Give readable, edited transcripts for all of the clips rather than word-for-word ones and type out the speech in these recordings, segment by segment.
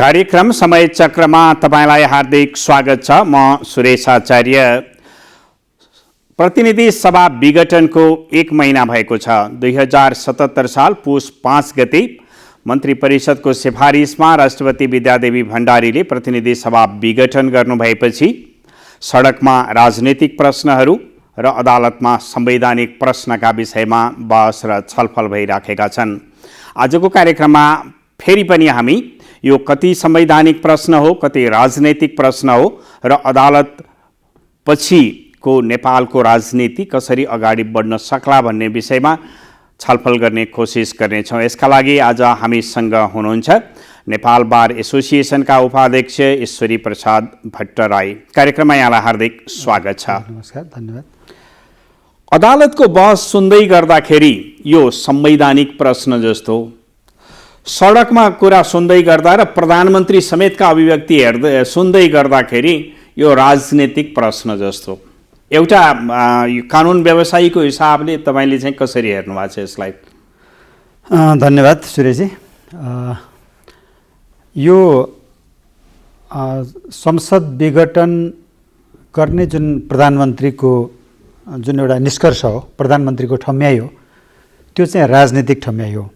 कार्यक्रम समय चक्रमा तपाईलाई हार्दिक स्वागत छ। म सुरेश आचार्य। प्रतिनिधि सभा विघटनको 1 महिना भएको छ। 2077 साल पुस 5 गते मन्त्री परिषदको सिफारिसमा राष्ट्रपति विद्यादेवी भण्डारीले प्रतिनिधि सभा विघटन गर्नुभएपछि सडकमा राजनीतिक प्रश्नहरू र अदालतमा संवैधानिक प्रश्नका विषयमा बहस र छलफल भइराखेका छन्। आजको कार्यक्रममा फेरि पनि हामी यो कति संवैधानिक प्रश्न हो, कति राजनैतिक प्रश्न हो र अदालत पछिको नेपालको राजनीति कसरी अगाडि बढ्न सक्ला भन्ने विषयमा छलफल गर्ने कोसिस गर्नेछौँ। यसका लागि आज हामीसँग हुनुहुन्छ नेपाल बार एसोसिएसनका उपाध्यक्ष ईश्वरी प्रसाद भट्टराई। कार्यक्रममा यहाँलाई हार्दिक स्वागत छ। नमस्कार, धन्यवाद। अदालतको बहस सुन्दै गर्दाखेरि यो संवैधानिक प्रश्न जस्तो, सडकमा कुरा सुन्दै गर्दा र प्रधानमन्त्री समेतका अभिव्यक्ति सुन्दै गर्दाखेरि यो राजनीतिक प्रश्न जस्तो, एउटा कानुन व्यवसायीको हिसाबले तपाईँले चाहिँ कसरी हेर्नु भएको छ यसलाई? धन्यवाद सुरेशजी। यो संसद विघटन गर्ने जुन प्रधानमन्त्रीको जुन एउटा निष्कर्ष हो, प्रधानमन्त्रीको ठम्याइ हो, त्यो चाहिँ राजनीतिक ठम्याइ हो।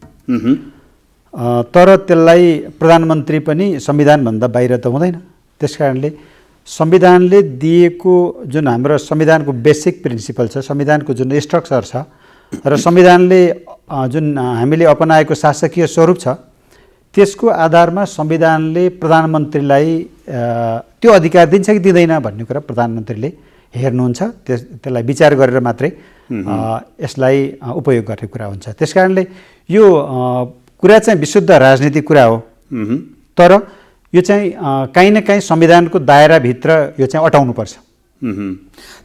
तर त्यसलाई प्रधानमन्त्री पनि संविधानभन्दा बाहिर त हुँदैन। त्यसकारणले संविधानले दिएको जुन हाम्रो संविधानको बेसिक प्रिन्सिपल छ, संविधानको जुन स्ट्रक्चर छ र संविधानले जुन हामीले अपनाएको शासकीय स्वरूप छ, त्यसको आधारमा संविधानले प्रधानमन्त्रीलाई त्यो अधिकार दिन्छ कि दिँदैन भन्ने कुरा प्रधानमन्त्रीले हेर्नुहुन्छ। त्यसलाई विचार गरेर मात्रै यसलाई उपयोग गर्ने कुरा हुन्छ। त्यसकारणले यो कुरा चाहिँ विशुद्ध राजनीतिक कुरा हो। तर यो चाहिँ काहीँ न काहीँ संविधानको दायराभित्र यो चाहिँ अटाउनुपर्छ।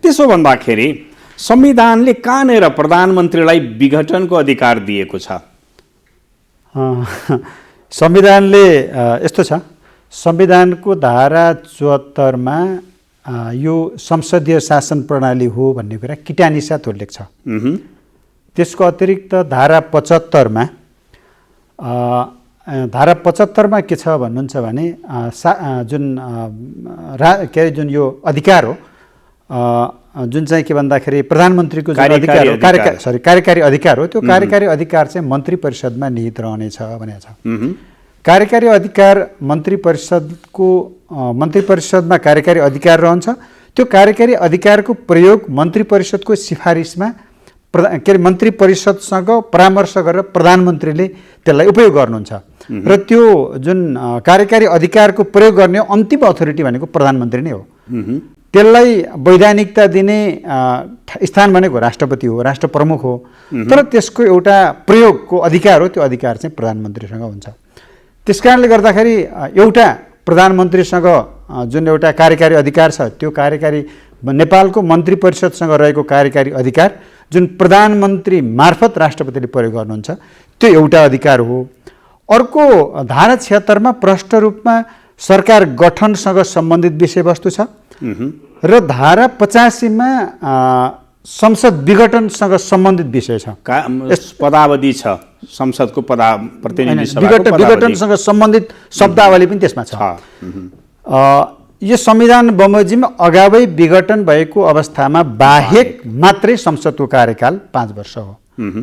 त्यसो भन्दाखेरि संविधानले कहाँनिर प्रधानमन्त्रीलाई विघटनको अधिकार दिएको छ? संविधानले यस्तो छ, संविधानको धारा 74 मा यो संसदीय शासन प्रणाली हो भन्ने कुरा किटानीसाथ उल्लेख छ। त्यसको अतिरिक्त धारा 75 मा धारा 75 मा के छ भन्नुहुन्छ भने जुन यो अधिकार हो, जुन चाहिँ के भन्दाखेरि प्रधानमन्त्रीको जुन अधिकार हो, कार्यकारी अधिकार हो, त्यो कार्यकारी अधिकार चाहिँ मन्त्री परिषदमा निहित रहनेछ भनेको छ। कार्यकारी अधिकार मन्त्री परिषदमा कार्यकारी अधिकार रहन्छ। त्यो कार्यकारी अधिकारको प्रयोग मन्त्री परिषदको सिफारिसमा मन्त्री परिषदसँग परामर्श गरेर प्रधानमन्त्रीले त्यसलाई उपयोग गर्नुहुन्छ र त्यो जुन कार्यकारी अधिकारको प्रयोग गर्ने अन्तिम अथोरिटी भनेको प्रधानमन्त्री नै हो। त्यसलाई वैधानिकता दिने स्थान भनेको राष्ट्रपति हो, राष्ट्र प्रमुख हो। तर त्यसको एउटा प्रयोगको अधिकार हो, त्यो अधिकार चाहिँ प्रधानमन्त्रीसँग हुन्छ। त्यसकारणले गर्दाखेरि एउटा प्रधानमन्त्रीसँग जुन एउटा कार्यकारी अधिकार छ, त्यो कार्यकारी नेपालको मन्त्री परिषदसँग रहेको कार्यकारी अधिकार जुन प्रधानमन्त्री मार्फत राष्ट्रपतिले प्रयोग गर्नुहुन्छ, त्यो एउटा अधिकार हो। अर्को धारा 76 मा प्रष्ट रूपमा सरकार गठनसँग सम्बन्धित विषयवस्तु छ र धारा 85 मा संसद विघटनसँग सम्बन्धित विषय छ। पदावधि छ, संसदको प्रतिनिधि सभाको विघटनसँग सम्बन्धित शब्दावली पनि त्यसमा छ। यो संविधान बमोजिम अगावै विघटन भएको अवस्थामा बाहेक मात्रै संसदको कार्यकाल 5 वर्ष हो।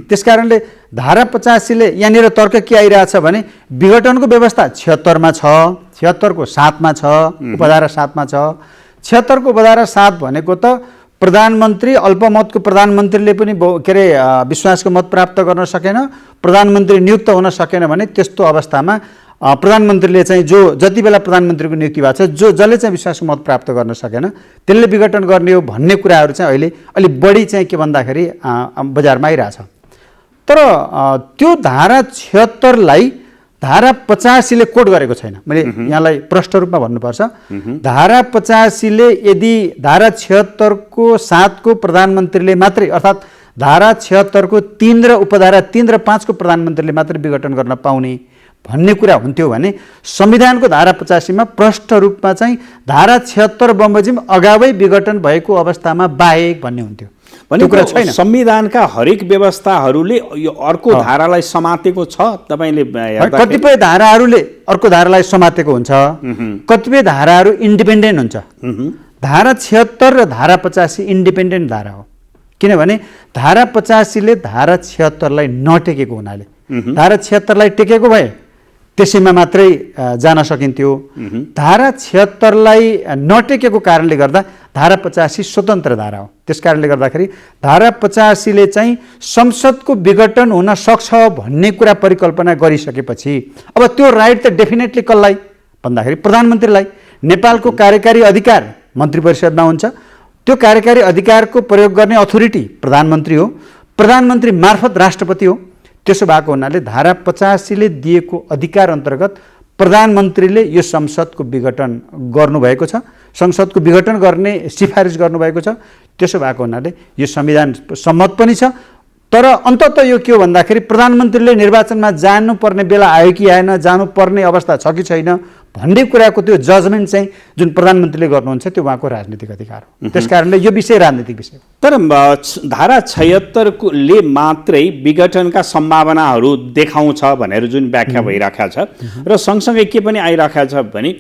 त्यसकारणले धारा 85 ले यहाँनिर तर्क के आइरहेछ भने विघटनको व्यवस्था 76 मा छ, 76 को 7 मा छ, उपधारा 7 मा छ। 76 को उपधारा 7 भनेको त प्रधानमन्त्री अल्पमतको प्रधानमन्त्रीले पनि विश्वासको मत प्राप्त गर्न सकेन, प्रधानमन्त्री नियुक्त हुन सकेन भने त्यस्तो अवस्थामा प्रधानमन्त्रीले चाहिँ जति बेला प्रधानमन्त्रीको नियुक्ति भएको छ, जसले चाहिँ विश्वासको मत प्राप्त गर्न सकेन त्यसले विघटन गर्ने हो भन्ने कुराहरू चाहिँ अहिले अलि बढी चाहिँ के भन्दाखेरि बजारमा आइरहेछ। तर त्यो धारा 76 लाई धारा 85 ले कोड गरेको छैन। मैले यहाँलाई प्रष्ट रूपमा भन्नुपर्छ। धारा 85 ले यदि धारा 76 को 7 को प्रधानमन्त्रीले मात्रै, अर्थात् धारा 76 को 3 र उपधारा 3 र 5 को प्रधानमन्त्रीले मात्रै विघटन गर्न पाउने भन्ने कुरा हुन्थ्यो भने संविधानको धारा 85 मा प्रष्ट रूपमा चाहिँ धारा 76 बमोजिम अगावै विघटन भएको अवस्थामा बाहेक भन्ने हुन्थ्यो। भन्ने कुरा छैन। संविधानका हरेक व्यवस्थाहरूले यो अर्को धारालाई समातेको छ। तपाईले कतिपय धाराहरूले अर्को धारालाई समातेको हुन्छ, कतिपय धाराहरू इन्डिपेन्डेन्ट हुन्छ। धारा 76 र धारा 85 इन्डिपेन्डेन्ट धारा हो, किनभने धारा 85 ले धारा 76 लाई नटेकेको हुनाले धारा 76 लाई टेकेको भए त्यसैमा मात्रै जान सकिन्थ्यो। धारा 76 लाई नटेकेको कारणले गर्दा धारा 85 स्वतन्त्र धारा हो। त्यसकारणले गर्दाखेरि धारा 85 ले चाहिँ संसदको विघटन हुन सक्छ भन्ने कुरा परिकल्पना गरिसकेपछि अब त्यो राइट त डेफिनेटली कसलाई भन्दाखेरि प्रधानमन्त्रीलाई। नेपालको कार्यकारी अधिकार मन्त्री परिषदमा हुन्छ, त्यो कार्यकारी अधिकारको प्रयोग गर्ने अथोरिटी प्रधानमन्त्री हो, प्रधानमन्त्री मार्फत राष्ट्रपति हो। त्यसो भएको हुनाले धारा 85 ले दिएको अधिकार अन्तर्गत प्रधानमन्त्रीले यो संसदको विघटन गर्नुभएको छ, संसदको विघटन गर्ने सिफारिस गर्नुभएको छ। त्यसो भएको हुनाले यो संविधान सम्मत पनि छ। तर अन्ततः यो के हो भन्दाखेरि प्रधानमन्त्रीले निर्वाचनमा जानुपर्ने बेला आयो कि आएन, जानुपर्ने अवस्था छ कि छैन भन्ने कुराको त्यो जजमेन्ट चाहिँ जुन प्रधानमन्त्रीले गर्नुहुन्छ त्यो उहाँको राजनीतिक अधिकार हो। त्यसकारणले यो विषय राजनीतिक विषय हो। तर धारा 76 ले मात्रै विघटनका सम्भावनाहरू देखाउँछ भनेर जुन व्याख्या भइराखेको छ र सँगसँगै के पनि आइराखेको छ भने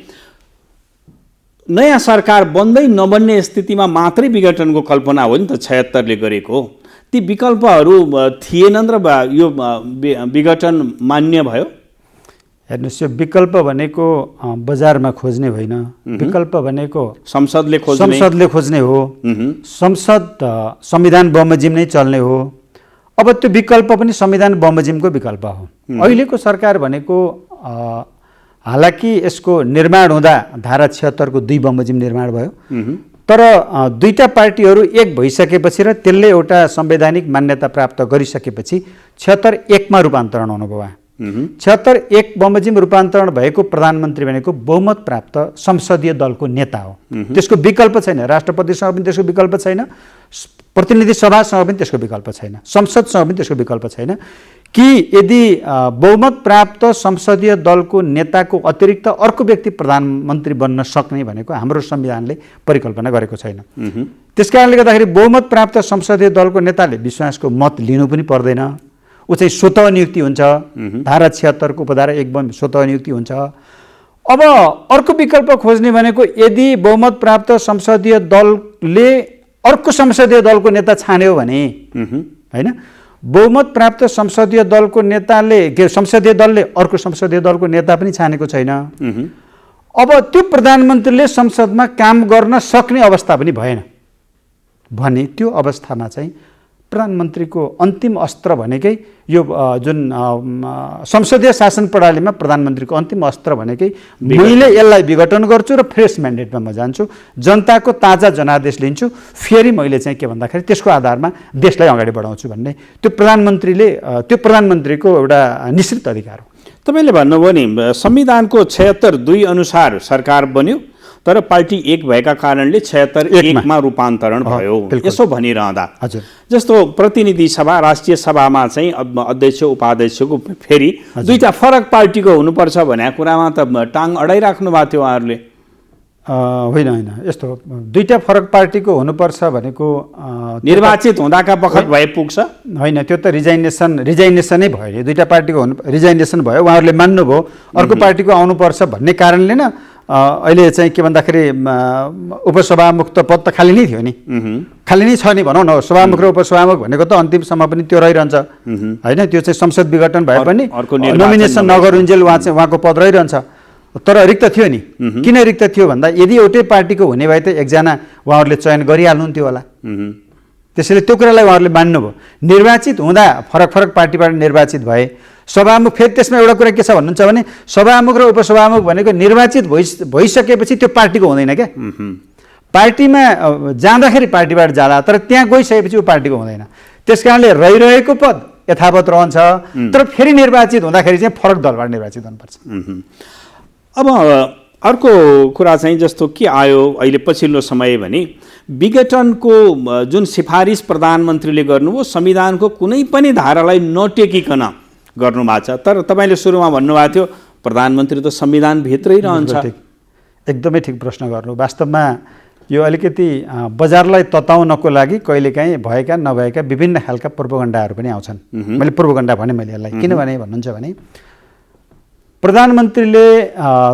नयाँ सरकार बन्दै नबन्ने स्थितिमा मात्रै विघटनको कल्पना हो नि त 76 ले गरेको। ती विकल्पहरू थिएनन् र यो विघटन मान्य भयो। हेर्नुहोस्, यो विकल्प भनेको बजारमा खोज्ने होइन, विकल्प भनेको संसदले खोज्ने हो। संसद संविधान बमोजिम नै चल्ने हो। अब त्यो विकल्प पनि संविधान बमोजिमको विकल्प हो। अहिलेको सरकार भनेको हालाकि यसको निर्माण हुँदा धारा 76 को 2 बमोजिम निर्माण भयो, तर दुईटा पार्टीहरू एक भइसकेपछि र त्यसले एउटा संवैधानिक मान्यता प्राप्त गरिसकेपछि 76-1 मा रूपान्तरण हुनुभयो। 76-1 बमोजिम रूपान्तरण भएको प्रधानमन्त्री भनेको बहुमत प्राप्त संसदीय दलको नेता हो। त्यसको विकल्प छैन। राष्ट्रपतिसँग पनि त्यसको विकल्प छैन, प्रतिनिधि सभासँग पनि त्यसको विकल्प छैन, संसदसँग पनि त्यसको विकल्प छैन कि यदि बहुमत प्राप्त संसदीय दलको नेताको अतिरिक्त अर्को व्यक्ति प्रधानमन्त्री बन्न सक्ने भनेको हाम्रो संविधानले परिकल्पना गरेको छैन। त्यसकारणले गर्दाखेरि बहुमत प्राप्त संसदीय दलको नेताले विश्वासको मत लिनु पनि पर्दैन, ऊ चाहिँ स्वतः नियुक्ति हुन्छ। धारा 76 को उपधारा 1 बम स्वतः नियुक्ति हुन्छ। अब अर्को विकल्प खोज्ने भनेको यदि बहुमत प्राप्त संसदीय दलले अर्को संसदीय दलको नेता छान्यो भने हैन, बहुमत प्राप्त संसदीय दलको नेताले संसदीय दलले अर्को संसदीय दलको नेता पनि छानेको छैन। अब त्यो प्रधानमन्त्रीले संसदमा काम गर्न सक्ने अवस्था पनि भएन भने त्यो अवस्थामा चाहिँ प्रधानमन्त्रीको अन्तिम अस्त्र भनेकै यो जुन संसदीय शासन प्रणालीमा प्रधानमन्त्रीको अन्तिम अस्त्र भनेकै मैले यसलाई विघटन गर्छु र फ्रेस म्यान्डेटमा म जान्छु, जनताको ताजा जनादेश लिन्छु, फेरि मैले चाहिँ के भन्दाखेरि त्यसको आधारमा देशलाई अगाडि बढाउँछु भन्ने त्यो प्रधानमन्त्रीको एउटा निश्चित अधिकार हो। तपाईँले भन्नुभयो नि संविधानको 76(2) अनुसार सरकार बन्यो, तर पार्टी एक भएका कारणले 76(1) मा रूपान्तरण भयो। यसो भनिरहँदा जस्तो प्रतिनिधि सभा राष्ट्रिय सभामा चाहिँ अध्यक्ष उपाध्यक्षको फेरि दुईटा फरक पार्टीको हुनुपर्छ भन्ने कुरामा त टाङ अडाइराख्नु भएको थियो उहाँहरूले। होइन होइन, यस्तो दुईटा फरक पार्टीको हुनुपर्छ भनेको निर्वाचित हुँदाका बखत भए पुग्छ होइन, त्यो त रिजाइनेसनै भयो नि। दुईटा पार्टीको रिजाइनेसन भयो, उहाँहरूले मान्नुभयो अर्को पार्टीको आउनुपर्छ भन्ने कारणले न अहिले चाहिँ के भन्दाखेरि उपसभामुख त पद त खाली नै थियो नि, खाली नै छ नि भनौँ न। सभामुख र उपसभामुख भनेको त अन्तिमसम्म पनि त्यो रहिरहन्छ होइन। त्यो चाहिँ संसद विघटन भए पनि नोमिनेसन नगरुन्जेल उहाँको पद रहिरहन्छ। तर रिक्त थियो नि। किन रिक्त थियो भन्दा यदि एउटै पार्टीको हुने भए त एकजना उहाँहरूले चयन गरिहाल्नुहुन्थ्यो होला। त्यसैले त्यो कुरालाई उहाँहरूले मान्नुभयो। निर्वाचित हुँदा फरक फरक पार्टीबाट निर्वाचित भए सभामुख, फेरि त्यसमा एउटा कुरा के छ भन्नुहुन्छ भने सभामुख र उपसभामुख भनेको निर्वाचित भइसकेपछि त्यो पार्टीको हुँदैन क्या। पार्टीमा जाँदाखेरि पार्टीबाट जाला, तर त्यहाँ गइसकेपछि ऊ पार्टीको हुँदैन। त्यस कारणले रहिरहेको पद यथावत रहन्छ, तर फेरि निर्वाचित हुँदाखेरि चाहिँ फरक दलबाट निर्वाचित हुनुपर्छ। अब अर्को कुरा चाहिँ जस्तो के आयो अहिले पछिल्लो समय भने विघटनको जुन सिफारिस प्रधानमन्त्रीले गर्नुभयो संविधानको कुनै पनि धारालाई नटेकिकन गर्नुभएको छ। तर तपाईँले सुरुमा भन्नुभएको थियो प्रधानमन्त्री त संविधानभित्रै रहन्छ। एकदमै ठिक प्रश्न गर्नु। वास्तवमा यो अलिकति बजारलाई तताउनको लागि कहिलेकाहीँ भएका नभएका विभिन्न खालका प्रोपोगन्डाहरू पनि आउँछन्। मैले प्रोपोगन्डा भने मैले यसलाई किनभने भन्नुहुन्छ भने प्रधानमन्त्रीले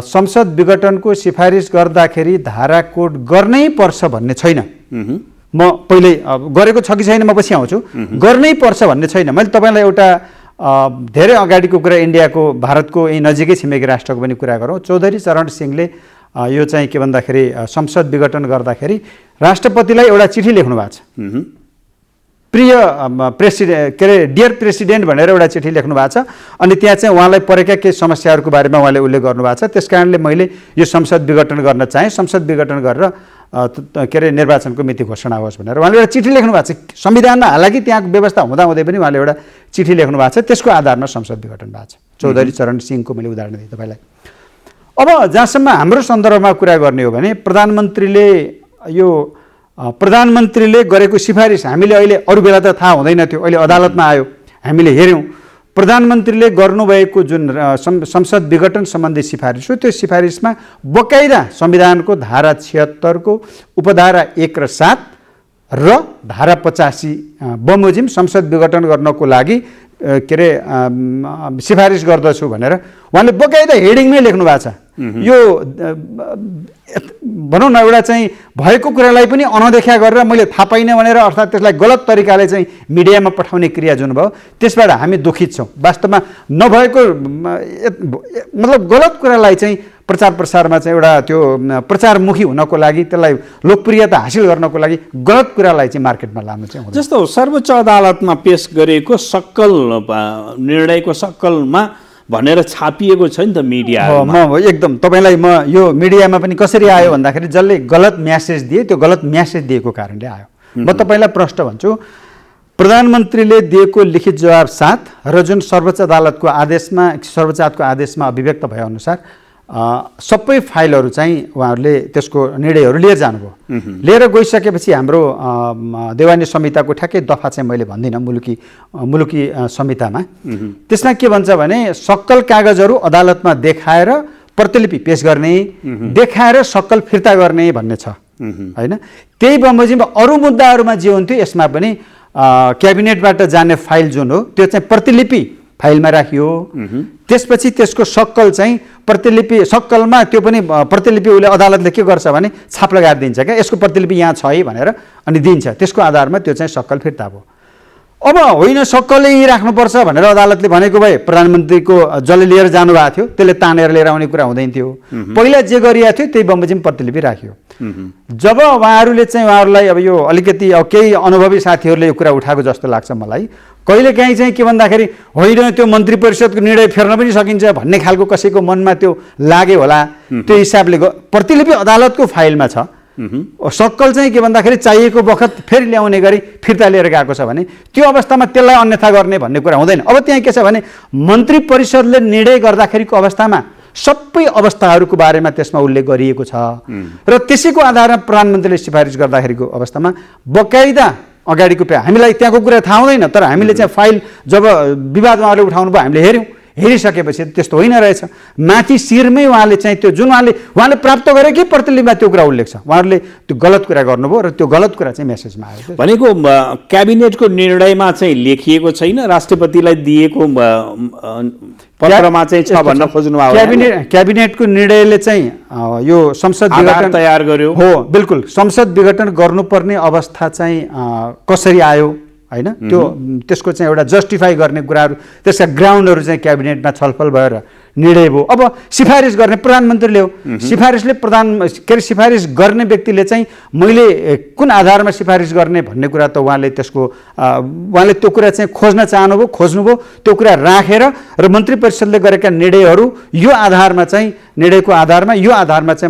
संसद विघटनको सिफारिस गर्दाखेरि धारा कोड गर्नै पर्छ भन्ने छैन। म पहिल्यै गरेको छ कि छैन म पछि आउँछु। गर्नै पर्छ भन्ने छैन। मैले तपाईँलाई एउटा धेरै अगाडिको कुरा इन्डियाको भारतको यही नजिकै छिमेकी राष्ट्रको पनि कुरा गरौँ। चौधरी चरण सिंहले यो चाहिँ के भन्दाखेरि संसद विघटन गर्दाखेरि राष्ट्रपतिलाई एउटा चिठी लेख्नु भएको छ। प्रिय प्रेसिडेन्ट के अरे डियर प्रेसिडेन्ट भनेर एउटा चिठी लेख्नु भएको छ। अनि त्यहाँ चाहिँ उहाँलाई परेका केही समस्याहरूको बारेमा उहाँले उल्लेख गर्नुभएको छ। त्यस कारणले मैले यो संसद विघटन गर्न चाहेँ, संसद विघटन गरेर के अरे निर्वाचनको मिति घोषणा होस् भनेर उहाँले एउटा चिठी लेख्नु भएको छ। संविधानमा हालाकि त्यहाँको व्यवस्था हुँदाहुँदै पनि उहाँले एउटा चिठी लेख्नु भएको छ। त्यसको आधारमा संसद विघटन भएको छ। चौधरी चरण सिंहको मैले उदाहरण दिएँ तपाईँलाई। अब जहाँसम्म हाम्रो सन्दर्भमा कुरा गर्ने हो भने प्रधानमन्त्रीले गरेको सिफारिस हामीले अहिले अरू बेला त थाहा हुँदैन थियो, अहिले अदालतमा आयो, हामीले हेऱ्यौँ। प्रधानमन्त्रीले गर्नुभएको जुन संसद विघटन सम्बन्धी सिफारिस हो त्यो सिफारिसमा बकाइदा संविधानको धारा 76 को उपधारा 1 र 7 र धारा 85 बमोजिम संसद विघटन गर्नको लागि के अरे सिफारिस गर्दछु भनेर उहाँले बकाइदा हेडिङमै लेख्नु भएको छ। यो भनौँ न एउटा चाहिँ भएको कुरालाई पनि अनदेखा गरेर मैले थाहा पाइनँ भनेर अर्थात् त्यसलाई गलत तरिकाले चाहिँ मिडियामा पठाउने क्रिया जुन भयो त्यसबाट हामी दुखित छौँ। वास्तवमा नभएको मतलब गलत कुरालाई चाहिँ प्रचार प्रसारमा चाहिँ एउटा त्यो प्रचारमुखी हुनको लागि त्यसलाई लोकप्रियता हासिल गर्नको लागि गलत कुरालाई चाहिँ मार्केटमा लानु चाहिँ हुँदैन। जस्तो सर्वोच्च अदालतमा पेश गरेको सक्कल निर्णयको सक्कलमा भनेर छापिएको छ नि त मिडियामा। म एकदम तपाईँलाई म यो मिडियामा पनि कसरी आयो भन्दाखेरि जसले गलत म्यासेज दिए त्यो गलत म्यासेज दिएको कारणले आयो। म तपाईँलाई प्रश्न भन्छु, प्रधानमन्त्रीले दिएको लिखित जवाब 7 र जुन सर्वोच्च अदालतको आदेशमा अभिव्यक्त भएअनुसार सबै फाइलहरू चाहिँ उहाँहरूले त्यसको निर्णयहरू लिएर जानुभयो। लिएर गइसकेपछि हाम्रो देवानी संहिताको ठ्याक्कै दफा चाहिँ मैले भन्दिनँ मुलुकी संहितामा त्यसमा के भन्छ भने सक्कल कागजहरू अदालतमा देखाएर प्रतिलिपि पेश गर्ने, देखाएर सक्कल फिर्ता गर्ने भन्ने छ हैन। त्यही बमोजिममा अरू मुद्दाहरूमा जे हुन्थ्यो यसमा पनि क्याबिनेटबाट जाने फाइल जुन हो त्यो चाहिँ प्रतिलिपि फाइलमा राखियो। त्यसपछि त्यसको सक्कल चाहिँ प्रतिलिपि सक्कलमा त्यो पनि प्रतिलिपि उसले अदालतले के गर्छ भने छाप लगाएर दिन्छ क्या, यसको प्रतिलिपि यहाँ छ है भनेर अनि दिन्छ। त्यसको आधारमा त्यो चाहिँ सक्कल फिर्ता भयो। अब होइन सक्कलै यहीँ राख्नुपर्छ भनेर अदालतले भनेको भए प्रधानमन्त्रीको जसले लिएर जानुभएको थियो त्यसले तानेर लिएर आउने कुरा हुँदैन थियो। पहिला जे गरिएको थियो त्यही बमोजिम प्रतिलिपि राख्यो। जब उहाँहरूले चाहिँ उहाँहरूलाई अब यो अलिकति अब केही अनुभवी साथीहरूले यो कुरा उठाएको जस्तो लाग्छ मलाई, कहिलेकाहीँ चाहिँ के भन्दाखेरि होइन त्यो मन्त्री परिषदको निर्णय फेर्न पनि सकिन्छ भन्ने खालको कसैको मनमा त्यो लाग्यो होला। त्यो हिसाबले प्रतिलिपि अदालतको फाइलमा छ, सक्कल चाहिँ के भन्दाखेरि चाहिएको बखत फेरि ल्याउने गरी फिर्ता लिएर गएको छ भने त्यो अवस्थामा त्यसलाई अन्यथा गर्ने भन्ने कुरा हुँदैन। अब त्यहाँ के छ भने मन्त्री परिषदले निर्णय गर्दाखेरिको अवस्थामा सबै अवस्थाहरूको बारेमा त्यसमा उल्लेख गरिएको छ र त्यसैको आधारमा प्रधानमन्त्रीले सिफारिस गर्दाखेरिको अवस्थामा बकाइदा अगाडिको हामीलाई त्यहाँको कुरा थाहा हुँदैन, तर हामीले चाहिँ फाइल जब विवाद उहाँले उठाउनु भयो हामीले हेऱ्यौँ। हेरिसकेपछि त्यस्तो होइन रहेछ। माथि शिरमै उहाँले चाहिँ त्यो जुन उहाँले प्राप्त गरेकै प्रतिलिपिमा त्यो कुरा उल्लेख छ। उहाँहरूले त्यो गलत कुरा गर्नुभयो र त्यो गलत कुरा चाहिँ मेसेजमा आयो। भनेको क्याबिनेटको निर्णयमा चाहिँ लेखिएको छैन, राष्ट्रपतिलाई दिएको पत्रमा चाहिँ छ भन्न खोज्नु भयो। क्याबिनेटको निर्णयले चाहिँ यो संसद विघटन तयार गर्यो हो। बिल्कुल संसद विघटन गर्नुपर्ने अवस्था चाहिँ कसरी आयो हैन, त्यो त्यसको चाहिँ एउटा जस्टिफाई गर्ने कुराहरू त्यसका ग्राउन्डहरू चाहिँ क्याबिनेटमा छलफल भएर निर्णय भयो। अब सिफारिस गर्ने प्रधानमन्त्रीले हो। सिफारिसले सिफारिस गर्ने व्यक्तिले चाहिँ मैले कुन आधारमा सिफारिस गर्ने भन्ने कुरा त उहाँले त्यो कुरा चाहिँ खोज्नुभयो त्यो कुरा राखेर र मन्त्री परिषदले गरेका निर्णयहरू यो आधारमा चाहिँ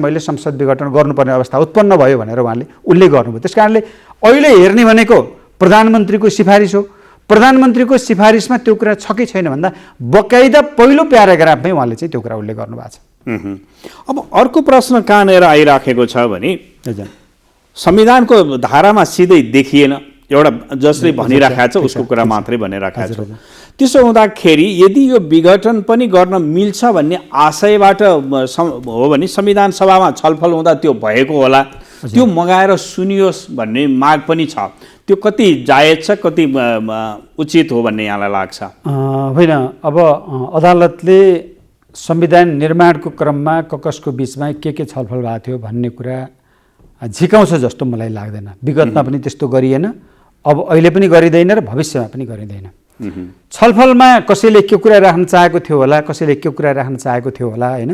मैले संसद विघटन गर्नुपर्ने अवस्था उत्पन्न भयो भनेर उहाँले उल्लेख गर्नुभयो। त्यसकारणले अहिले हेर्ने भनेको प्रधानमन्त्रीको सिफारिस हो। प्रधानमन्त्रीको सिफारिसमा त्यो कुरा छ कि छैन भन्दा बकाइदा पहिलो प्याराग्राफमै उहाँले चाहिँ त्यो कुरा उल्लेख गर्नुभएको छ। अब अर्को प्रश्न कहाँनिर आइराखेको छ भने संविधानको धारामा सिधै देखिएन, एउटा जसले भनिराखेको छ उसको कुरा मात्रै भनिराखेको छ। त्यसो हुँदाखेरि यदि यो विघटन पनि गर्न मिल्छ भन्ने आशयबाट हो भने संविधान सभामा छलफल हुँदा त्यो भएको होला, त्यो मगाएर सुनियोस् भन्ने माग पनि छ। त्यो कति जायज छ, कति उचित हो भन्ने यहाँलाई लाग्छ? होइन, अब अदालतले संविधान निर्माणको क्रममा ककसको बिचमा के छलफल भएको थियो भन्ने कुरा झिकाउँछ जस्तो मलाई लाग्दैन। विगतमा पनि त्यस्तो गरिएन, अब अहिले पनि गरिँदैन र भविष्यमा पनि गरिँदैन। छलफलमा कसैले के कुरा राख्न चाहेको थियो होला, कसैले के कुरा राख्न चाहेको थियो होला, होइन,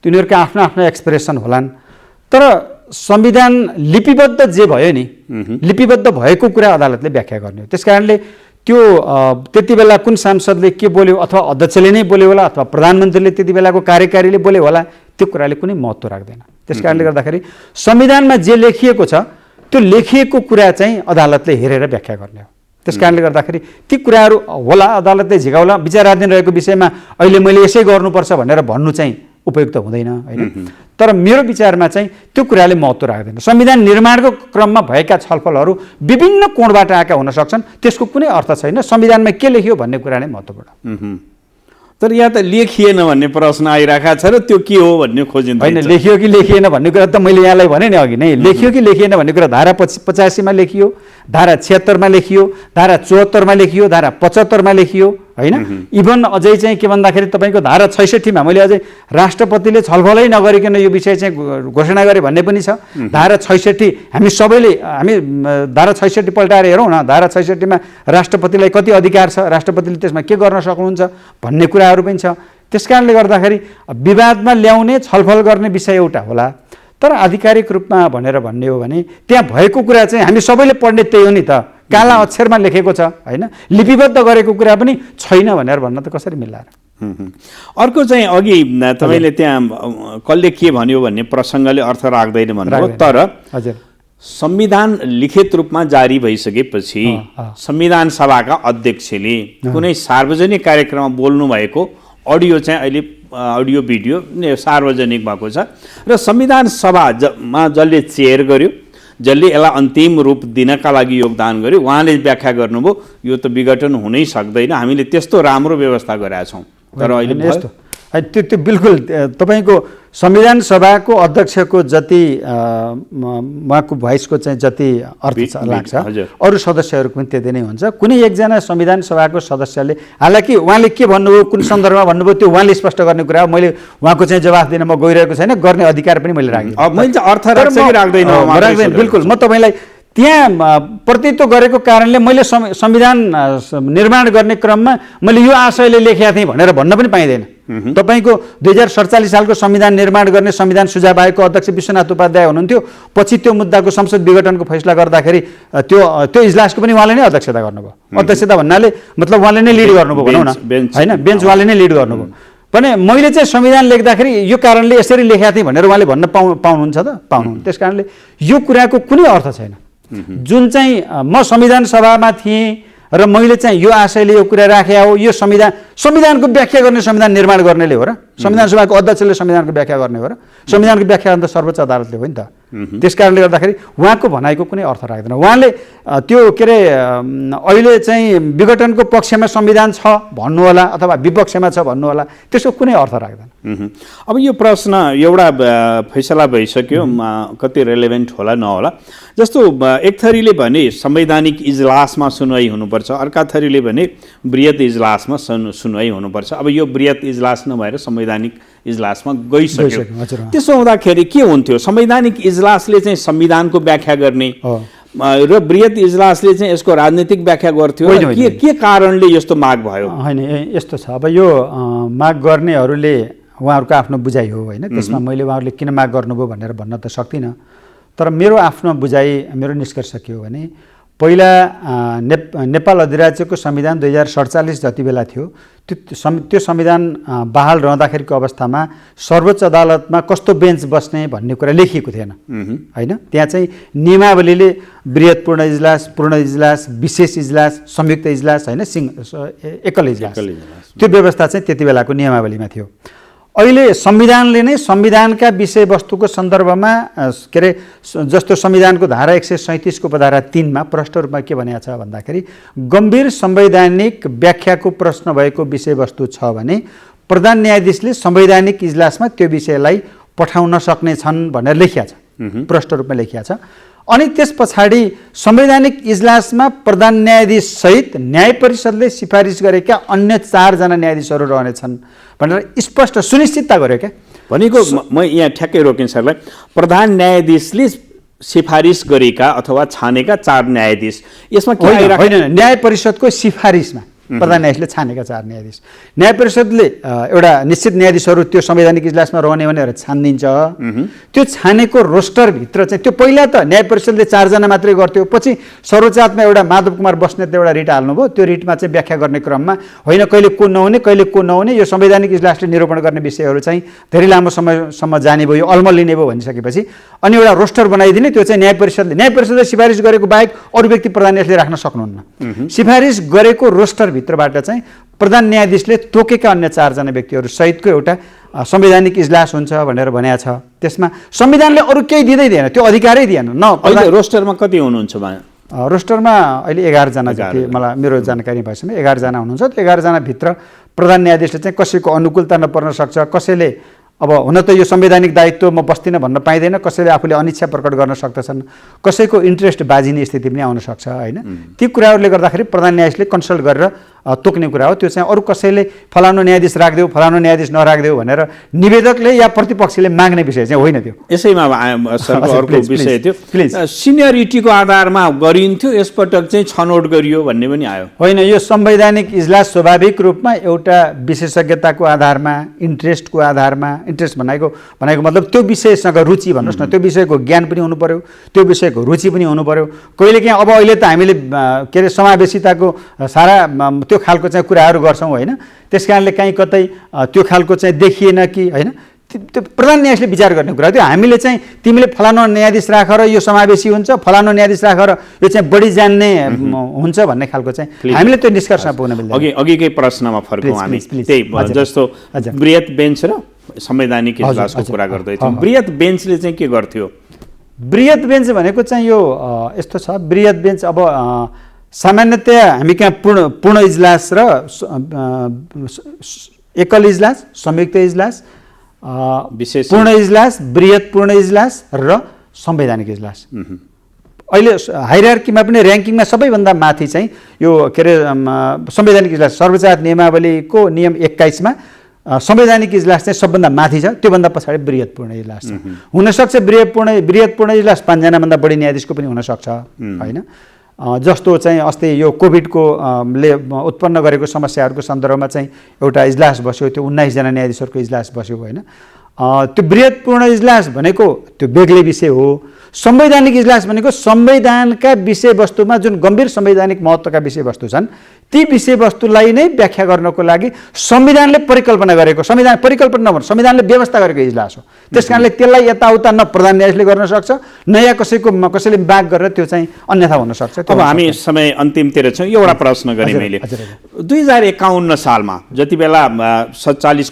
तिनीहरूका आफ्नो आफ्नो एक्सप्रेसन होलान्। तर संविधान लिपिबद्ध जे भयो नि, लिपिबद्ध भएको कुरा अदालतले व्याख्या गर्ने हो। त्यस कारणले त्यो त्यति बेला कुन सांसदले के बोल्यो, अथवा अध्यक्षले नै बोल्यो होला, अथवा प्रधानमन्त्रीले त्यति बेलाको कार्यकारीले बोल्यो होला, त्यो कुराले कुनै महत्त्व राख्दैन। त्यस कारणले गर्दाखेरि संविधानमा जे लेखिएको छ त्यो लेखिएको कुरा चाहिँ अदालतले हेरेर व्याख्या गर्ने हो। त्यस कारणले गर्दाखेरि ती कुराहरू होला, अदालतले झिकाउला, विचाराधीन रहेको विषयमा अहिले मैले यसै गर्नुपर्छ भनेर भन्नु चाहिँ उपयुक्त हुँदैन, होइन। तर मेरो विचारमा चाहिँ त्यो कुराले महत्त्व राख्दैन। संविधान निर्माणको क्रममा भएका छलफलहरू विभिन्न कोणबाट आएका हुन सक्छन्, त्यसको कुनै अर्थ छैन। संविधानमा के लेखियो भन्ने कुरा नै महत्त्वपूर्ण। तर यहाँ त लेखिएन भन्ने प्रश्न आइरहेको छ र त्यो के हो भन्ने खोजिन्छ। होइन, लेखियो कि लेखिएन भन्ने कुरा त मैले यहाँलाई भने नि अघि नै, लेखियो कि लेखिएन भन्ने कुरा धारा 85 मा लेखियो, धारा 76 मा लेखियो, धारा 74 मा लेखियो, धारा 75 मा लेखियो, होइन। इभन अझै चाहिँ के भन्दाखेरि तपाईँको धारा 66 मा मैले अझै राष्ट्रपतिले छलफलै नगरिकन यो विषय चाहिँ घोषणा गरे भन्ने पनि छ। धारा 66 हामी धारा 66 पल्टाएर हेरौँ न। धारा 66 मा राष्ट्रपतिलाई कति अधिकार छ, राष्ट्रपतिले त्यसमा के गर्न सक्नुहुन्छ भन्ने कुराहरू पनि छ। त्यस कारणले गर्दाखेरि विवादमा ल्याउने, छलफल गर्ने विषय एउटा होला, तर आधिकारिक रूपमा भनेर भन्ने हो भने त्यहाँ भएको कुरा चाहिँ हामी सबैले पढ्ने त्यही हो नि त, काला अक्षरमा लेखेको छ, होइन। लिपिबद्ध गरेको कुरा पनि छैन भनेर भन्न त कसरी मिलाएर? अर्को चाहिँ अघि तपाईँले त्यहाँ कसले के भन्यो भन्ने प्रसङ्गले अर्थ राख्दैन भन्नुभयो, तर हजुर संविधान लिखित रूपमा जारी भइसकेपछि संविधान सभाका अध्यक्षले कुनै सार्वजनिक कार्यक्रममा बोल्नु भएको अडियो चाहिँ अहिले अडियो भिडियो सार्वजनिक भएको छ र संविधान सभामा जसले चेयर गर्यो, जसले यसलाई अन्तिम रूप दिनका लागि योगदान गर्यो, उहाँले व्याख्या गर्नुभयो यो त विघटन हुनै सक्दैन, हामीले त्यस्तो राम्रो व्यवस्था गरेका छौँ। तर अहिले यस्तो त्यो बिल्कुल तपाईँको संविधान सभाको अध्यक्षको जति उहाँको भोइसको चाहिँ जति अर्थ लाग्छ, अरू सदस्यहरूको पनि त्यति नै हुन्छ। कुनै एकजना संविधान सभाको सदस्यले, हालाकि उहाँले के भन्नुभयो, कुन सन्दर्भमा भन्नुभयो, त्यो उहाँले स्पष्ट गर्ने कुरा हो। मैले उहाँको चाहिँ जवाफ दिन म गइरहेको छैन, गर्ने अधिकार पनि मैले राखेँ। मैले अर्थ राख्दैन, बिल्कुल। म तपाईँलाई त्यहाँ प्रतित्व गरेको कारणले मैले संविधान निर्माण गर्ने क्रममा मैले यो आशयले लेखेका थिएँ भनेर भन्न पनि पाइँदैन। तपाईँको 2047 सालको संविधान निर्माण गर्ने संविधान सुझाव आयोगको अध्यक्ष विश्वनाथ उपाध्याय हुनुहुन्थ्यो। पछि त्यो मुद्दाको संसद विघटनको फैसला गर्दाखेरि त्यो इजलासको पनि उहाँले नै अध्यक्षता गर्नुभयो। अध्यक्षता भन्नाले मतलब उहाँले नै लिड गर्नुभयो भनौँ न, होइन, बेन्च उहाँले नै लिड गर्नुभयो भने मैले चाहिँ संविधान लेख्दाखेरि यो कारणले यसरी लेखेका थिएँ भनेर उहाँले भन्न पाउनुहुन्छ त? पाउनुहुन्न। त्यस कारणले यो कुराको कुनै अर्थ छैन। जुन चाहिँ म संविधान सभामा थिएँ र मैले चाहिँ यो आशयले यो कुरा राखेको हो, यो संविधानको व्याख्या गर्ने संविधान निर्माण गर्नेले हो र, संविधान सभाको अध्यक्षले संविधानको व्याख्या गर्ने हो र, संविधानको व्याख्या त सर्वोच्च अदालतले हो नि त। त्यस कारणले गर्दाखेरि उहाँको भनाइको कुनै अर्थ राख्दैन। उहाँले त्यो के अरे अहिले चाहिँ विघटनको पक्षमा संविधान छ भन्नु होला अथवा विपक्षमा छ भन्नु होला, त्यसको कुनै अर्थ राख्दैन। अब यो प्रश्न एउटा फैसला भइसक्यो, कति रेलेभेन्ट होला नहोला, जस्तो एक थरीले भने संवैधानिक इजलासमा सुनवाई हुनुपर्छ, अर्का थरीले भने बृहत इजलासमा सुनवाई हुनुपर्छ। अब यो बृहत इजलास नभएर संवैधानिक इजलासमा गइसक्यो। त्यसो हुँदाखेरि के हुन्थ्यो? संवैधानिक इजलासले चाहिँ संविधानको व्याख्या गर्ने र बृहत इजलासले चाहिँ यसको राजनीतिक व्याख्या गर्थ्यो। के कारणले यस्तो माग भयो? होइन, यस्तो छ। अब यो माग गर्नेहरूले उहाँहरूको आफ्नो बुझाइ हो, होइन। त्यसमा मैले उहाँहरूले किन माग गर्नुभयो भनेर भन्न त सक्दिनँ। तर मेरो आफ्नो बुझाइ, मेरो निष्कर्ष के हो भने पहिला नेपाल अधिराज्यको संविधान 2047 जति बेला थियो, त्यो संविधान बहाल रहँदाखेरिको अवस्थामा सर्वोच्च अदालतमा कस्तो बेन्च बस्ने भन्ने कुरा लेखिएको थिएन, होइन। त्यहाँ चाहिँ नियमावलीले बृहत पूर्ण इजलास, पूर्ण इजलास, विशेष इजलास, संयुक्त इजलास, होइन, एकल इजलास, त्यो व्यवस्था चाहिँ त्यति बेलाको नियमावलीमा थियो। अहिले संविधानले नै संविधानका विषयवस्तुको सन्दर्भमा के अरे जस्तो संविधानको धारा 137 को उपधारा 3 मा प्रष्ट रूपमा के भनेको छ भन्दाखेरि गम्भीर संवैधानिक व्याख्याको प्रश्न भएको विषयवस्तु छ भने प्रधान न्यायाधीशले संवैधानिक इजलासमा त्यो विषयलाई पठाउन सक्ने छन् भनेर लेखिया छ, प्रष्ट रूपमा लेखिया छ। अनि त्यस पछाडि संवैधानिक इजलासमा प्रधान न्यायाधीश सहित न्याय परिषदले सिफारिस गरेका अन्य 4 जना न्यायाधीशहरू रहनेछन् भनेर स्पष्ट सुनिश्चितता गर्यो क्या। भनेको म यहाँ ठ्याक्कै रोकिन सरलाई, प्रधान न्यायाधीशले सिफारिस गरेका अथवा छानेका 4 न्यायाधीश यसमा के आइराख्छ? होइन, न्याय परिषदको सिफारिसमा प्रधान न्यायाधीशले छानेका 4 न्यायाधीश, न्याय परिषदले एउटा निश्चित न्यायाधीशहरू त्यो संवैधानिक इजलासमा रहने भनेर छानिदिन्छ। त्यो छानेको रोस्टरभित्र चाहिँ त्यो पहिला त न्याय परिषदले 4 जना मात्रै गर्थ्यो, पछि सर्वोच्चमा एउटा माधव कुमार बस्नेतले एउटा रिट हाल्नुभयो। त्यो रिटमा चाहिँ व्याख्या गर्ने क्रममा होइन कहिले को नहुने कहिले को नहुने, यो संवैधानिक इजलासले निरूपण गर्ने विषयहरू चाहिँ धेरै लामो समयसम्म जाने भयो, अलमल लिने भयो भनिसकेपछि अनि एउटा रोस्टर बनाइदिने, त्यो चाहिँ न्याय परिषदले सिफारिस गरेको बाहेक अरू व्यक्ति प्रधान न्यायाधीशले राख्न सक्नुहुन्न। सिफारिस गरेको रोस्टर भित्रबाट चाहिँ प्रधान न्यायाधीशले तोकेका अन्य 4 जना व्यक्तिहरू सहितको एउटा संवैधानिक इजलास हुन्छ भनेर भनेको छ। त्यसमा संविधानले अरू केही दिँदैन, त्यो अधिकारै दिएन। न अहिले रोस्टरमा कति हुनुहुन्छ? रोस्टरमा अहिले 11 जना जति मलाई मेरो जानकारी भएसम्म 11 जना हुनुहुन्छ। त्यो 11 जना भित्र प्रधान न्यायाधीशले चाहिँ कसैको अनुकूलता नपर्न सक्छ, कसैले अब हुन त यो संवैधानिक दायित्व म बस्दिनँ भन्न पाइँदैन, कसैले आफूले अनिच्छा प्रकट गर्न सक्दछन्, कसैको इन्ट्रेस्ट बाजिने स्थिति पनि आउन सक्छ होइन। ती कुराहरूले गर्दाखेरि प्रधान न्यायाधीशले कन्सल्ट गरेर तोक्ने कुरा हो। त्यो चाहिँ अरू कसैले फलानु न्यायाधीश राखिदेऊ फलानु न्यायाधीश नराखिदेऊ भनेर निवेदकले या प्रतिपक्षले माग्ने विषय चाहिँ होइन। त्यो यसैमा सरको अर्को विषय थियो, सिनियरिटीको आधारमा गरिन्थ्यो, यसपटक चाहिँ छनौट गरियो भन्ने पनि आयो। होइन, यो संवैधानिक इजलास स्वाभाविक रूपमा एउटा विशेषज्ञताको आधारमा, इन्ट्रेस्टको आधारमा, इन्ट्रेस्ट भनेको मतलब त्यो विषयसँग रुचि भन्नुहोस् न, त्यो विषयको ज्ञान पनि हुनु पर्यो, त्यो विषयको रुचि पनि हुनु पर्यो। कहिलेकाहीँ अब अहिले त हामीले के अरे समावेशिताको सारा त्यो खालको चाहिँ कुराहरू गर्छौँ होइन, त्यस कारणले काहीँ कतै त्यो खालको चाहिँ देखिएन कि होइन, त्यो प्रधान न्यायाधीशले विचार गर्ने कुरा। त्यो हामीले चाहिँ तिमीले फलानु न्यायाधीश राखेर यो समावेशी हुन्छ, फलानु न्यायाधीश राखेर यो चाहिँ बढी जान्ने हुन्छ भन्ने खालको चाहिँ हामीले त्यो निष्कर्षमा पुग्न मिल्दैन। अघिकै प्रश्नमा फर्कौँ हामी, त्यही जस्तो बृहत बेन्च र संवैधानिक इजलासको कुरा गर्दैथ्यौँ। बृहत बेन्चले चाहिँ के गर्थ्यो? बृहत बेन्च भनेको चाहिँ यो यस्तो छ, बृहत बेन्च अब सामान्यतया हामी कहाँ पूर्ण इजलास र एकल इजलास, संयुक्त इजलास, विशेष पूर्ण इजलास, बृहत पूर्ण इजलास र संवैधानिक इजलास। अहिले हायरार्कीमा पनि र्याङ्किङमा सबैभन्दा माथि चाहिँ यो के अरे संवैधानिक इजलास, सर्वोच्च नियमावलीको नियम 21 मा संवैधानिक इजलास चाहिँ सबभन्दा माथि छ, त्योभन्दा पछाडि बृहत पूर्ण इजलास छ। हुनसक्छ बृहत पूर्ण इजलास 5 जनाभन्दा बढी न्यायाधीशको पनि हुनसक्छ होइन। जस्तो चाहिँ अस्ति यो कोभिडको ले उत्पन्न गरेको समस्याहरूको सन्दर्भमा चाहिँ एउटा इजलास बस्यो, त्यो 19 जना न्यायाधीशहरूको इजलास बस्यो होइन। त्यो बृहत पूर्ण इजलास भनेको त्यो बेग्लै विषय हो। संवैधानिक इजलास भनेको संविधानका विषयवस्तुमा जुन गम्भीर संवैधानिक महत्त्वका विषयवस्तु छन् ती विषयवस्तुलाई नै व्याख्या गर्नको लागि संविधानले परिकल्पना गरेको, संविधान परिकल्पना नभएर संविधानले व्यवस्था गरेको इजलास हो। त्यसकारणले त्यसलाई यताउता न प्रधान न्यायाधीशले गर्न सक्छ न या कसैले माग गरेर त्यो चाहिँ अन्यथा हुन सक्छ। अब हामी समय अन्तिमतिर छौँ, एउटा प्रश्न गरेँ मैले। 2051 सालमा जति बेला 46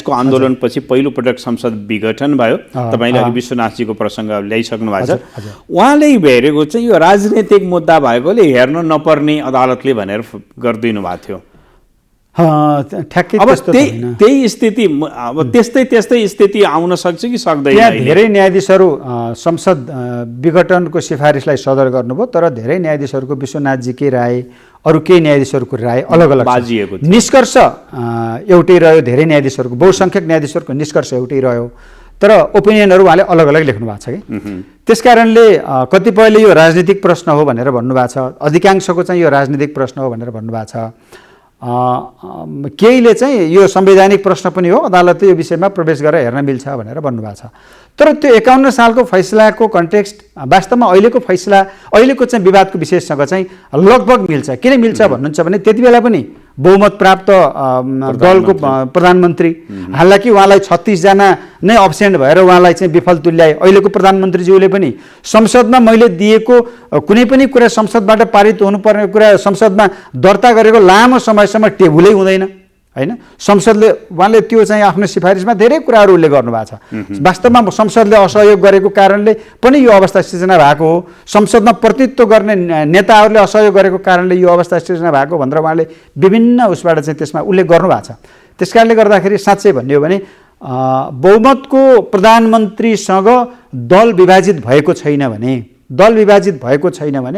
को आन्दोलनपछि पहिलोपटक संसद विघटन भयो, तपाईँले अघि विश्वनाथजीको प्रसङ्ग ल्याइसक्नु भएको छ, उहाँले हेरेको चाहिँ यो राजनीतिक मुद्दा भएकोले हेर्न नपर्ने अदालतले भनेर गरिदिनु भएको थियो। ठ्याक्कै अब त्यही स्थिति, अब त्यस्तै स्थिति आउन सक्छ कि सक्दैन? त्यहाँ धेरै न्यायाधीशहरू संसद विघटनको सिफारिसलाई सदर गर्नुभयो, तर धेरै न्यायाधीशहरूको विश्वनाथजीकै राय, अरू केही न्यायाधीशहरूको राय अलग अलग बाजिएको थियो। निष्कर्ष एउटै रह्यो, धेरै न्यायाधीशहरूको बहुसङ्ख्यक न्यायाधीशहरूको निष्कर्ष एउटै रह्यो, तर ओपिनियनहरू उहाँले अलग अलग लेख्नु भएको छ कि। त्यस कारणले कतिपयले यो राजनीतिक प्रश्न हो भनेर भन्नुभएको छ, अधिकांशको चाहिँ यो राजनीतिक प्रश्न हो भनेर भन्नुभएको छ। केहीले चाहिँ यो संवैधानिक प्रश्न पनि हो, अदालतले यो विषयमा प्रवेश गरेर हेर्न मिल्छ भनेर भन्नुभएको छ। तर त्यो 51 सालको फैसलाको कन्टेक्स्ट वास्तवमा अहिलेको फैसला, अहिलेको चाहिँ विवादको विषयसँग चाहिँ लगभग मिल्छ। किन मिल्छ भन्नुहुन्छ भने त्यति बेला पनि बहुमत प्राप्त दलको प्रधानमन्त्री, हालाकि उहाँलाई 36 जना नै अब्सेन्ट भएर उहाँलाई चाहिँ विफल तुल्याए। अहिलेको प्रधानमन्त्रीज्यूले पनि संसदमा मैले दिएको कुनै पनि कुरा संसदबाट पारित हुनुपर्ने कुरा संसदमा दर्ता गरेको लामो समयसम्म टेबुलै हुँदैन होइन संसदले उहाँले त्यो चाहिँ आफ्नो सिफारिसमा धेरै कुराहरू उल्लेख गर्नुभएको छ। वास्तवमा संसदले असहयोग गरेको कारणले पनि यो अवस्था सिर्जना भएको हो, संसदमा प्रतिनिधित्व गर्ने नेताहरूले असहयोग गरेको कारणले यो अवस्था सिर्जना भएको भनेर उहाँले विभिन्न उसबाट चाहिँ त्यसमा उल्लेख गर्नुभएको छ। त्यस कारणले गर्दाखेरि साँच्चै भन्ने हो भने बहुमतको प्रधानमन्त्रीसँग दल विभाजित भएको छैन भने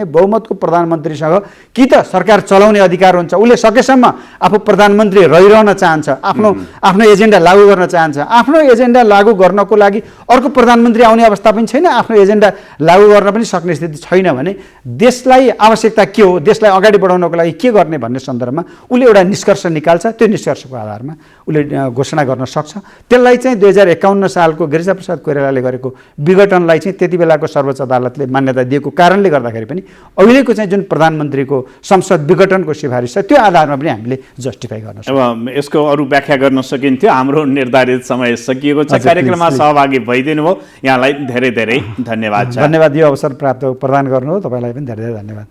बहुमतको प्रधानमन्त्रीसँग कि त सरकार चलाउने अधिकार हुन्छ, उसले सकेसम्म आफू प्रधानमन्त्री रहिरहन चाहन्छ, आफ्नो एजेन्डा लागू गर्न चाहन्छ। आफ्नो एजेन्डा लागू गर्नको लागि अर्को प्रधानमन्त्री आउने अवस्था पनि छैन, आफ्नो एजेन्डा लागू गर्न पनि सक्ने स्थिति छैन भने देशलाई आवश्यकता के हो, देशलाई अगाडि बढाउनको लागि के गर्ने भन्ने सन्दर्भमा उसले एउटा निष्कर्ष निकाल्छ। त्यो निष्कर्षको आधारमा उसले घोषणा गर्न सक्छ। त्यसलाई चाहिँ 2051 सालको गिरिजाप्रसाद कोइरालाले गरेको विघटनलाई चाहिँ त्यति बेलाको सर्वोच्च अदालतले मान्यता दिएको कारणले गर्दाखेरि पनि अहिलेको चाहिँ जुन प्रधानमन्त्रीको संसद विघटनको सिफारिस छ त्यो आधारमा पनि हामीले जस्टिफाई गर्न सक्छौँ। अब यसको अरू व्याख्या गर्न सकिन्थ्यो। हाम्रो निर्धारित समय सकिएको छ। कार्यक्रममा सहभागी भइदिनु भयो, यहाँलाई धेरै धेरै धन्यवाद छ। धन्यवाद। यो अवसर प्रदान गर्नु हो, तपाईँलाई पनि धेरै धेरै धन्यवाद।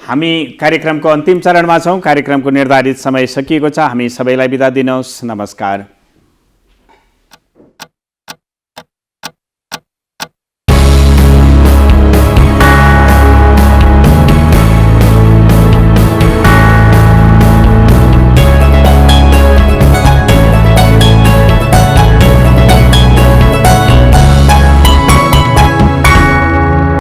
हामी कार्यक्रमको अन्तिम चरणमा छौँ। कार्यक्रमको निर्धारित समय सकिएको छ। हामी सबैलाई बिदा दिनुहोस्। नमस्कार।